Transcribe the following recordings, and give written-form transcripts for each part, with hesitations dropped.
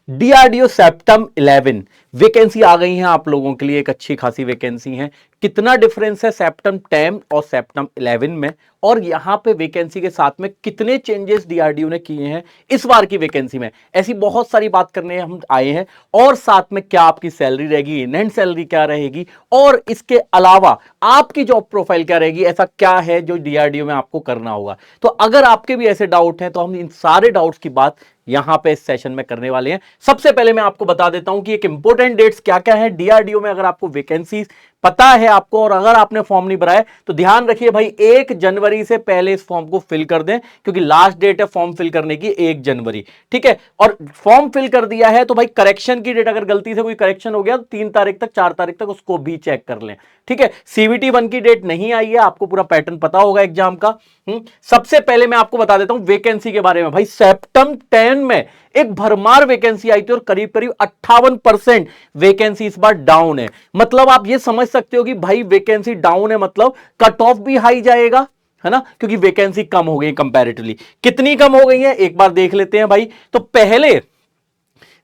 DRDO septum 11 vacancy आ गई है आप लोगों के लिए, एक अच्छी खासी वैकेंसी है। कितना डिफरेंस है सेप्टम 10 और सेप्टम 11 में, और यहां पे वैकेंसी के साथ में कितने चेंजेस डीआरडीओ ने किए हैं इस बार की वैकेंसी में, ऐसी बहुत सारी बात करने हम आए हैं। और साथ में क्या आपकी सैलरी रहेगी, इनहैंड सैलरी क्या रहेगी, और इसके अलावा आपकी जॉब प्रोफाइल क्या रहेगी, ऐसा क्या है जो डीआरडीओ में आपको करना होगा। तो अगर आपके भी ऐसे डाउट हैं तो हम इन सारे डाउट्स की बात यहां पे इस सेशन में करने वाले हैं। सबसे पहले मैं आपको बता देता हूं कि एक इंपॉर्टेंट डेट्स क्या क्या है डीआरडीओ में। अगर आपको वैकेंसी पता है आपको, और अगर आपने फॉर्म नहीं भरा है तो ध्यान रखिए भाई, 1 जनवरी से पहले इस फॉर्म को फिल कर दें, क्योंकि लास्ट डेट है फॉर्म फिल करने की 1 जनवरी। ठीक है, और फॉर्म फिल कर दिया है तो भाई करेक्शन की डेट, अगर गलती से कोई करेक्शन हो गया तो 3 तारीख तक 4 तारीख तक उसको भी चेक कर लें। ठीक है, सीवीटी 1 की डेट नहीं आई है, आपको पूरा पैटर्न पता होगा एग्जाम का। सबसे पहले मैं आपको बता देता हूं वैकेंसी के बारे में। भाई सेप्टम 10 में एक भरमार वैकेंसी आई थी और करीब करीब 58% वैकेंसी इस बार डाउन है। मतलब आप ये समझ सकते हो कि भाई वैकेंसी डाउन है, मतलब कट ऑफ भी हाई जाएगा, है ना, क्योंकि वैकेंसी कम हो गई कंपैरेटिवली। कितनी कम हो गई है एक बार देख लेते हैं भाई। तो पहले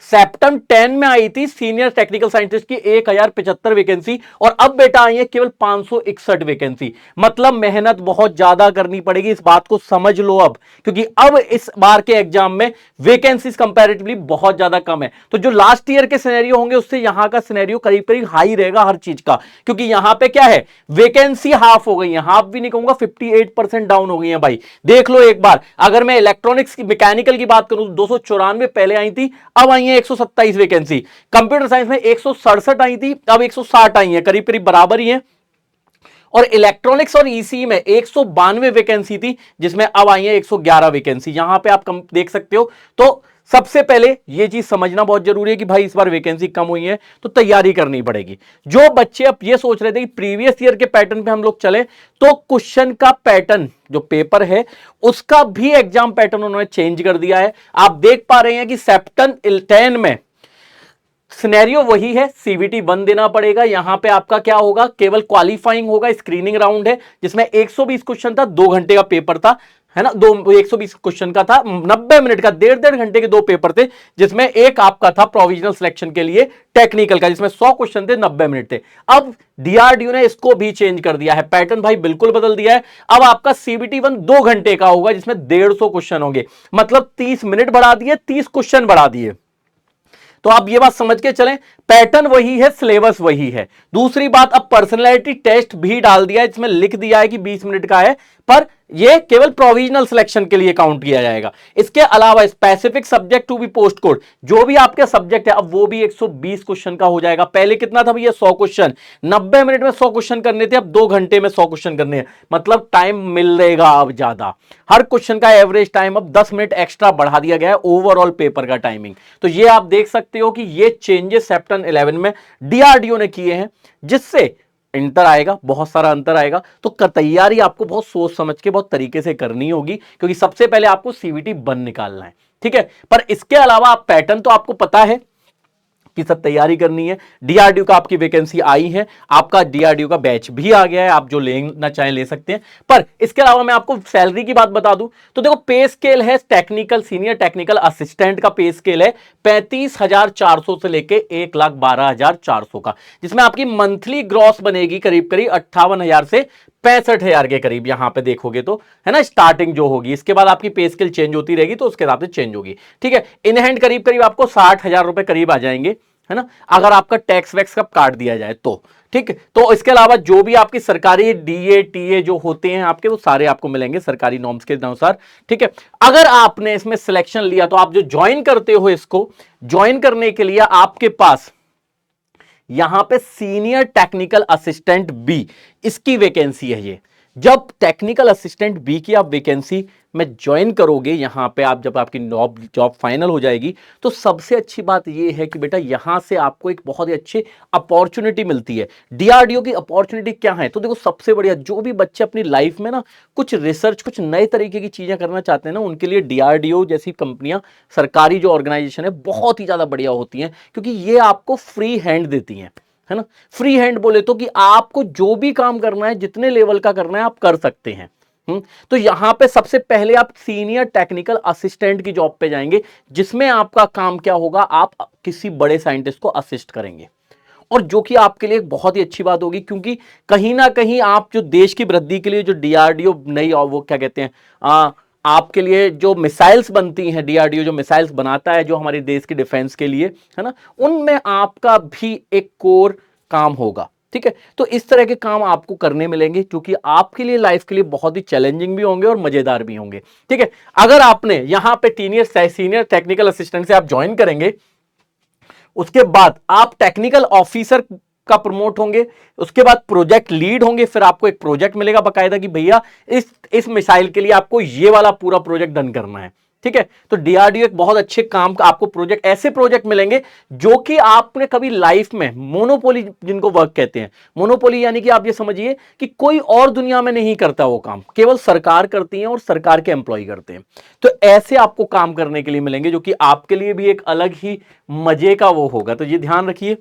सेप्टम 10 में आई थी सीनियर टेक्निकल साइंटिस्ट की 1075 वैकेंसी, और अब बेटा आई है केवल 561 वैकेंसी। मतलब मेहनत बहुत ज्यादा करनी पड़ेगी, इस बात को समझ लो अब, क्योंकि अब इस बार के एग्जाम में वैकेंसीज कंपैरेटिवली बहुत ज्यादा कम है। तो जो लास्ट ईयर के सिनेरियो होंगे उससे यहां का सिनेरियो करीब करीब हाई रहेगा हर चीज का, क्योंकि यहां पे क्या है, वैकेंसी हाफ हो गई है, हाफ भी नहीं कहूंगा, 58% डाउन हो गई है भाई। देख लो एक बार, अगर मैं इलेक्ट्रॉनिक्स की मैकेनिकल की बात करूं 294 पहले आई थी, अब आई है 127 वैकेंसी। कंप्यूटर साइंस में 167 आई थी, अब 160 आई है, करीब करीब बराबर ही है। और इलेक्ट्रॉनिक्स और ईसी में 192 वैकेंसी थी, जिसमें अब आई है 111 वैकेंसी। यहां पे आप देख सकते हो। तो सबसे पहले यह चीज समझना बहुत जरूरी है कि भाई इस बार वैकेंसी कम हुई है तो तैयारी करनी पड़ेगी। जो बच्चे अब ये सोच रहे थे कि प्रीवियस ईयर के पैटर्न पे हम लोग चले, तो क्वेश्चन का पैटर्न जो पेपर है उसका भी एग्जाम पैटर्न उन्होंने चेंज कर दिया है। आप देख पा रहे हैं कि सेप्टम 10 में सिनेरियो वही है, सीवीटी 1 देना पड़ेगा। यहां पे आपका क्या होगा, केवल क्वालिफाइंग होगा, स्क्रीनिंग राउंड है जिसमें 120 क्वेश्चन था, 2 घंटे का पेपर था, है ना, 120 क्वेश्चन का था, 90 मिनट का, 1.5 घंटे के 2 पेपर थे, जिसमें एक आपका था प्रोविजनल सिलेक्शन के लिए टेक्निकल का, जिसमें 100 क्वेश्चन थे, 90 मिनट थे। अब डीआरडीओ ने इसको भी चेंज कर दिया है, पैटर्न भाई बिल्कुल बदल दिया है। अब आपका सीबीटी 1 2 घंटे का होगा, जिसमें 150 क्वेश्चन होंगे, मतलब 30 मिनट बढ़ा दिए, 30 क्वेश्चन बढ़ा दिए। तो आप ये बात समझ के चलें, पैटर्न वही है, सिलेबस वही है। दूसरी बात, अब पर्सनैलिटी टेस्ट भी डाल दिया है, इसमें लिख दिया है कि 20 मिनट का है, पर यह केवल प्रोविजनल सिलेक्शन के लिए काउंट किया जाएगा। इसके अलावा specific subject to be post code, जो भी आपके सब्जेक्ट है, अब वो भी 120 क्वेश्चन का हो जाएगा। पहले कितना था भैया, 100 क्वेश्चन, 90 मिनट में 100 क्वेश्चन करने थे, अब 2 घंटे में 100 क्वेश्चन करने हैं, मतलब टाइम मिलेगा अब ज्यादा। हर क्वेश्चन का एवरेज टाइम अब 10 मिनट एक्स्ट्रा बढ़ा दिया गया है, ओवरऑल पेपर का टाइमिंग। तो ये आप देख सकते हो कि ये चेंजेस सेप्टम 11 में डीआरडीओ ने किए हैं, जिससे अंतर आएगा, बहुत सारा अंतर आएगा। तो तैयारी आपको बहुत सोच समझ के, बहुत तरीके से करनी होगी, क्योंकि सबसे पहले आपको सीवीटी 1 निकालना है। ठीक है, पर इसके अलावा आप पैटर्न तो आपको पता है की सब तैयारी करनी है। डीआरडीओ का आपकी वैकेंसी आई है, आपका डीआरडीओ का बैच भी आ गया है, आप जो लेना चाहें ले सकते हैं। पर इसके अलावा मैं आपको सैलरी की बात बता दूं तो देखो, पे स्केल है टेक्निकल, सीनियर टेक्निकल असिस्टेंट का पे स्केल है 35,400 से लेके 1,12,400 का, जिसमें आपकी मंथली ग्रॉस बनेगी करीब करीब 58,000 से 65,000 के करीब। यहां पे देखोगे तो, है ना, स्टार्टिंग जो होगी, इसके बाद आपकी पे स्केल चेंज होती रहेगी तो उसके हिसाब से चेंज होगी। ठीक है, इन हैंड करीब करीब आपको 60,000 रुपए करीब आ जाएंगे, है ना, अगर आपका टैक्स वैक्स का काट दिया जाए तो। ठीक है, तो इसके अलावा जो भी आपकी सरकारी डीए टीए जो होते हैं आपके, वो सारे आपको मिलेंगे सरकारी नॉर्म्स के अनुसार। ठीक है, अगर आपने इसमें सिलेक्शन लिया तो आप जो ज्वाइन करते हो, इसको ज्वाइन करने के लिए आपके पास यहां पे सीनियर टेक्निकल असिस्टेंट बी, इसकी वैकेंसी है ये। जब टेक्निकल असिस्टेंट बी की आप वैकेंसी में ज्वाइन करोगे, यहां पे आप जब आपकी जॉब फाइनल हो जाएगी, तो सबसे अच्छी बात यह है कि बेटा यहां से आपको एक बहुत ही अच्छी अपॉर्चुनिटी मिलती है। डीआरडीओ की अपॉर्चुनिटी क्या है, तो देखो सबसे बढ़िया, जो भी बच्चे अपनी लाइफ में ना कुछ रिसर्च, कुछ नए तरीके की चीजें करना चाहते हैं ना, उनके लिए डीआरडीओ जैसी कंपनियां, सरकारी जो ऑर्गेनाइजेशन है, बहुत ही ज्यादा बढ़िया होती हैं, क्योंकि ये आपको फ्री हैंड देती हैं, है ना। फ्री हैंड बोले तो कि आपको जो भी काम करना है, जितने लेवल का करना है आप कर सकते हैं। तो यहां पे सबसे पहले आप सीनियर टेक्निकल असिस्टेंट की जॉब पे जाएंगे, जिसमें आपका काम क्या होगा, आप किसी बड़े साइंटिस्ट को असिस्ट करेंगे, और जो कि आपके लिए बहुत ही अच्छी बात होगी, क्योंकि कहीं ना कहीं आप जो देश की वृद्धि के लिए जो डीआरडीओ नई, और वो क्या कहते हैं, आपके लिए जो मिसाइल्स बनती हैं, डीआरडीओ जो मिसाइल्स बनाता है जो हमारे देश की डिफेंस के लिए, है ना, उनमें आपका भी एक कोर काम होगा। ठीक है, तो इस तरह के काम आपको करने मिलेंगे, क्योंकि आपके लिए लाइफ के लिए बहुत ही चैलेंजिंग भी होंगे और मजेदार भी होंगे। ठीक है, अगर आपने यहां पे सीनियर टेक्निकल असिस्टेंट से आप ज्वाइन करेंगे, उसके बाद आप टेक्निकल ऑफिसर का प्रमोट होंगे, उसके बाद प्रोजेक्ट लीड होंगे, फिर आपको एक प्रोजेक्ट मिलेगा बकायदा कि भैया इस मिसाइल के लिए आपको ये वाला पूरा प्रोजेक्ट डन करना है। ठीक है, तो डीआरडीओ एक बहुत अच्छे काम का आपको प्रोजेक्ट, ऐसे प्रोजेक्ट मिलेंगे जो कि आपने कभी लाइफ में, मोनोपोली जिनको वर्क कहते हैं, मोनोपोली यानी कि आप ये समझिए कि कोई और दुनिया में नहीं करता वो काम, केवल सरकार करती है और सरकार के एम्प्लॉय करते हैं। तो ऐसे आपको काम करने के लिए मिलेंगे, जो कि आपके लिए भी एक अलग ही मजे का वो होगा, तो ये ध्यान रखिए।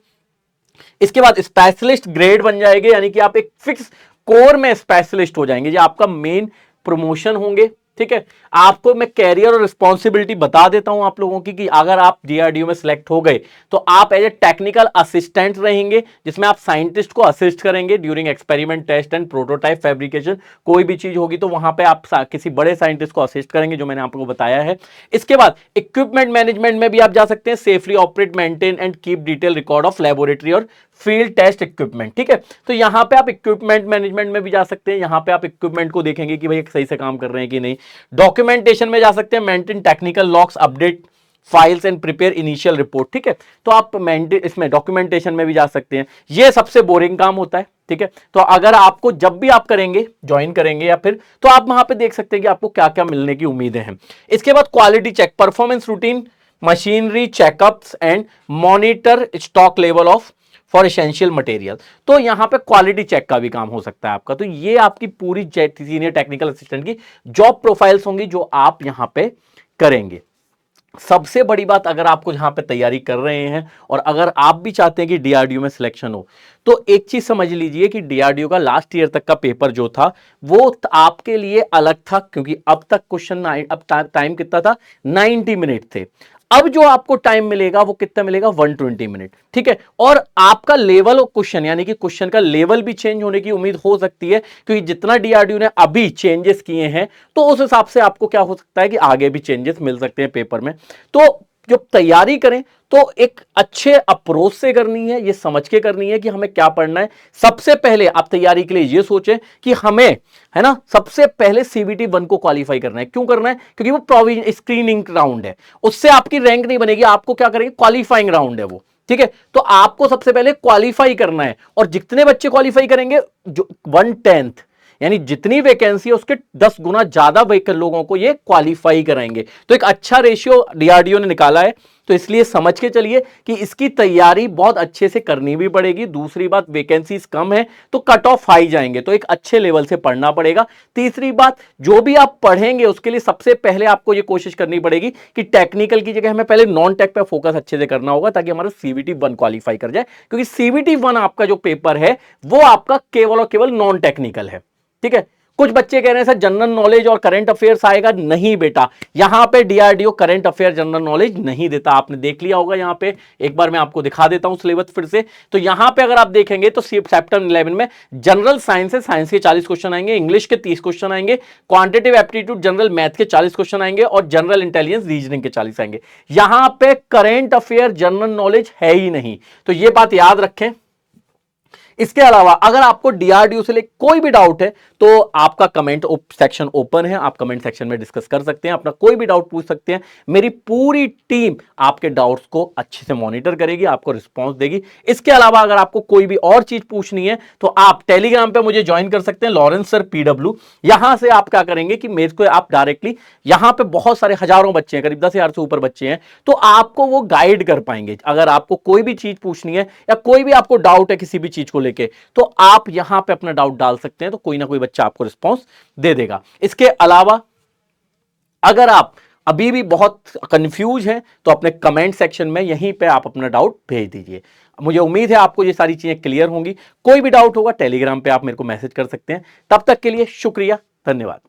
इसके बाद स्पेशलिस्ट ग्रेड बन जाएंगे, यानी कि आप एक फिक्स कोर में स्पेशलिस्ट हो जाएंगे, ये आपका मेन प्रमोशन होंगे। ठीक है, आपको मैं कैरियर और रिस्पॉन्सिबिलिटी बता देता हूं आप लोगों की, कि अगर आप डीआरडीओ में सिलेक्ट हो गए तो आप एज ए टेक्निकल असिस्टेंट रहेंगे, जिसमें आप साइंटिस्ट को असिस्ट करेंगे during experiment, test and prototype fabrication. कोई भी चीज होगी तो वहां पे आप किसी बड़े साइंटिस्ट को असिस्ट करेंगे, जो मैंने आपको बताया है। इसके बाद इक्विपमेंट मैनेजमेंट में भी आप जा सकते हैं, safely operate, maintain and keep detail record of laboratory और फील्ड टेस्ट इक्विपमेंट। ठीक है, तो यहां पे आप इक्विपमेंट मैनेजमेंट में भी जा सकते हैं, यहां पे आप इक्विपमेंट को देखेंगे कि भाई सही से काम कर रहे हैं कि नहीं। डॉक्यूमेंटेशन में जा सकते हैं, maintain technical logs, update files and prepare initial report. ठीक है, तो आप इसमें डॉक्यूमेंटेशन में भी जा सकते हैं, ये सबसे बोरिंग काम होता है। ठीक है, तो अगर आपको जब भी आप करेंगे, ज्वाइन करेंगे या फिर, तो आप वहां पे देख सकते हैं कि आपको क्या क्या मिलने की उम्मीदें हैं। इसके बाद quality check, performance routine, machinery checkups and monitor stock level off for essential material. तो यहां पे क्वालिटी चेक का भी काम हो सकता है आपका। तो ये आपकी पूरी सीनियर टेक्निकल असिस्टेंट की जॉब प्रोफाइल्स होंगी जो आप यहां पे करेंगे। सबसे बड़ी बात, अगर आपको जहां पे तैयारी कर रहे हैं और अगर आप भी चाहते हैं कि डीआरडीओ में सिलेक्शन हो, तो एक चीज समझ लीजिए कि डीआरडीओ का लास्ट ईयर तक का पेपर जो था वो आपके लिए अलग था, क्योंकि अब तक क्वेश्चन, अब टाइम कितना था, 90 मिनट थे। अब जो आपको टाइम मिलेगा वो कितना मिलेगा, 120 मिनट। ठीक है, और आपका लेवल ऑफ क्वेश्चन, यानी कि क्वेश्चन का लेवल भी चेंज होने की उम्मीद हो सकती है, क्योंकि जितना डीआरडीओ ने अभी चेंजेस किए हैं, तो उस हिसाब से आपको क्या हो सकता है कि आगे भी चेंजेस मिल सकते हैं पेपर में। तो जो तैयारी करें तो एक अच्छे अप्रोच से करनी है, ये समझ के करनी है कि हमें क्या पढ़ना है। सबसे पहले आप तैयारी के लिए ये सोचें कि हमें, है ना, सबसे पहले सीबीटी 1 को क्वालिफाई करना है। क्यों करना है, क्योंकि वो प्रोविजन स्क्रीनिंग राउंड है, उससे आपकी रैंक नहीं बनेगी, आपको क्या करेंगे, क्वालिफाइंग राउंड है वो। ठीक है, तो आपको सबसे पहले क्वालिफाई करना है, और जितने बच्चे क्वालिफाई करेंगे, जो 1/10 यानी जितनी वैकेंसी है उसके 10 गुना ज्यादा लोगों को ये क्वालिफाई कराएंगे। तो एक अच्छा रेशियो डीआरडीओ ने निकाला है, तो इसलिए समझ के चलिए कि इसकी तैयारी बहुत अच्छे से करनी भी पड़ेगी। दूसरी बात, वैकेंसीज कम है तो कट ऑफ हाई जाएंगे, तो एक अच्छे लेवल से पढ़ना पड़ेगा। तीसरी बात, जो भी आप पढ़ेंगे उसके लिए सबसे पहले आपको ये कोशिश करनी पड़ेगी कि टेक्निकल की जगह हमें पहले नॉन टेक पे फोकस अच्छे से करना होगा, ताकि हमारा सीबीटी 1 क्वालिफाई कर जाए, क्योंकि सीबीटी 1 आपका जो पेपर है वो आपका केवल और केवल नॉन टेक्निकल है। ठीक है, कुछ बच्चे कह रहे हैं सर जनरल नॉलेज और करंट अफेयर्स आएगा, नहीं बेटा, यहां पे DRDO current affair general knowledge नहीं देता। आपने देख लिया होगा, यहां पे एक बार मैं आपको दिखा देता हूं सिलेबस फिर से। तो यहां पे अगर आप देखेंगे तो सेप्टेम्बर 11 में जनरल साइंस है, साइंस के 40 क्वेश्चन आएंगे, इंग्लिश के 30 क्वेश्चन आएंगे, क्वांटिटेटिव एप्टीट्यूड जनरल मैथ के 40 क्वेश्चन आएंगे, और जनरल इंटेलिजेंस रीजनिंग के 40 आएंगे। यहां पे करंट अफेयर जनरल नॉलेज है ही नहीं, तो यह बात याद रखें। इसके अलावा अगर आपको डीआरडीओ से कोई भी डाउट है तो आपका कमेंट सेक्शन ओपन है, आप कमेंट सेक्शन में डिस्कस कर सकते हैं, अपना कोई भी डाउट पूछ सकते हैं। मेरी पूरी टीम आपके डाउट्स को अच्छे से मॉनिटर करेगी, आपको रिस्पांस देगी। इसके अलावा अगर आपको कोई भी और चीज पूछनी है तो आप टेलीग्राम पे मुझे ज्वाइन कर सकते हैं, लॉरेंस सर पीडब्ल्यू। यहां से आप क्या करेंगे कि मेरे को आप डायरेक्टली, यहां पे बहुत सारे हजारों बच्चे हैं, करीब 10,000 से ऊपर बच्चे हैं, तो आपको वो गाइड कर पाएंगे। अगर आपको कोई भी चीज पूछनी है या कोई भी आपको डाउट है किसी भी चीज को लेके, तो आप यहां पे अपना डाउट डाल सकते हैं, तो कोई ना कोई बच्चा आपको रिस्पांस दे देगा। इसके अलावा अगर आप अभी भी बहुत कंफ्यूज हैं तो अपने कमेंट सेक्शन में यहीं पे आप अपना डाउट भेज दीजिए। मुझे उम्मीद है आपको ये सारी चीजें क्लियर होंगी। कोई भी डाउट होगा टेलीग्राम पे आप मेरे को मैसेज कर सकते हैं। तब तक के लिए शुक्रिया, धन्यवाद।